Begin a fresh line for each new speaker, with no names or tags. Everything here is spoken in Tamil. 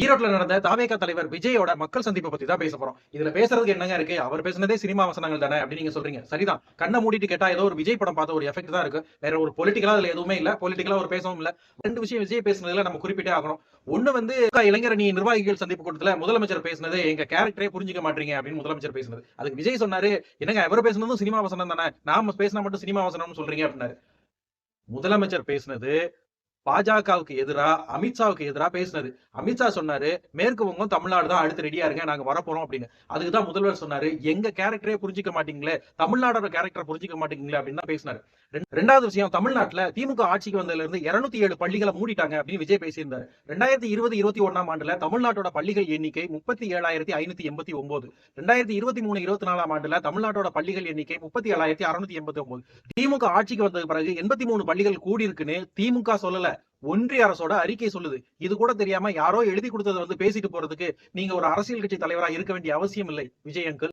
ஈரோட்ல நடந்த தாவேகா தலைவர் விஜயோட மக்கள் சந்திப்பை பத்தி தான் பேச போறோம். இதுல பேசுறதுக்கு என்னங்க இருக்கு? அவர் பேசுனதே சினிமா வசனங்கள் தானே அப்படின்னு நீங்க சொல்றீங்க. சரிதான். கண்ண மூடிட்டு கேட்டா ஏதோ ஒரு விஜய் படம் பார்த்த ஒரு எஃபெக்ட் தான் இருக்கு. வேற ஒரு பொலிட்டிக்கலா அதுல எதுவுமே இல்ல. பொலிட்டிக்கலா ஒரு பேசவும் இல்ல. ரெண்டு விஷயம் விஜய் பேசுனதுல நம்ம குறிப்பிட்டே ஆகணும். ஒண்ணு வந்து இளைஞரணி நிர்வாகிகள் சந்திப்பு கூட்டத்துல முதலமைச்சர் பேசுனது எங்க கேரக்டரே புரிஞ்சுக்க மாட்டீங்க அப்படின்னு முதலமைச்சர் பேசுனது. அதுக்கு விஜய் சொன்னாரு, என்னங்க அவர் பேசுனதும் சினிமா வசனம் தானே, நாம பேசினா மட்டும் சினிமா வசனம்னு சொல்றீங்க அப்படின்னாரு. முதலமைச்சர் பேசுனது பாஜகவுக்கு எதிரா அமித்ஷாவுக்கு எதிரா பேசினது. அமித்ஷா சொன்னாரு, மேற்கு வங்கம் தமிழ்நாடு தான் அடுத்து ரெடியா இருங்க, நாங்க வரப்போறோம் அப்படின்னு. அதுக்கு தான் முதல்வர் சொன்னாரு, எங்க கேரக்டரே புரிஞ்சுக்க மாட்டீங்களே, தமிழ்நாடோட கேரக்டர் புரிஞ்சுக்க மாட்டீங்களே அப்படின்னு தான் பேசினாரு. ரெண்டாவது விஷயம், தமிழ்நாட்டுல திமுக ஆட்சிக்கு வந்ததுல இருந்து 207 பள்ளிகளை மூடிட்டாங்க அப்படின்னு விஜய் பேசியிருந்தாரு. 2020-21 ஆண்டுல தமிழ்நாட்டோட பள்ளிகள் எண்ணிக்கை 37,589. 2023-24 ஆண்டுல தமிழ்நாட்டோட பள்ளிகள் எண்ணிக்கை 37,689. திமுக ஆட்சிக்கு வந்தது பிறகு 83 பள்ளிகள் கூடி இருக்குன்னு திமுக சொல்லல, ஒன்றிய அரசோட அறிக்கை சொல்லுது. இது கூட தெரியாம யாரோ எழுதி கொடுத்ததை வந்து பேசிட்டு போறதுக்கு நீங்க ஒரு அரசியல் கட்சி தலைவரா இருக்க வேண்டிய அவசியம் இல்லை விஜய் அங்கிள்.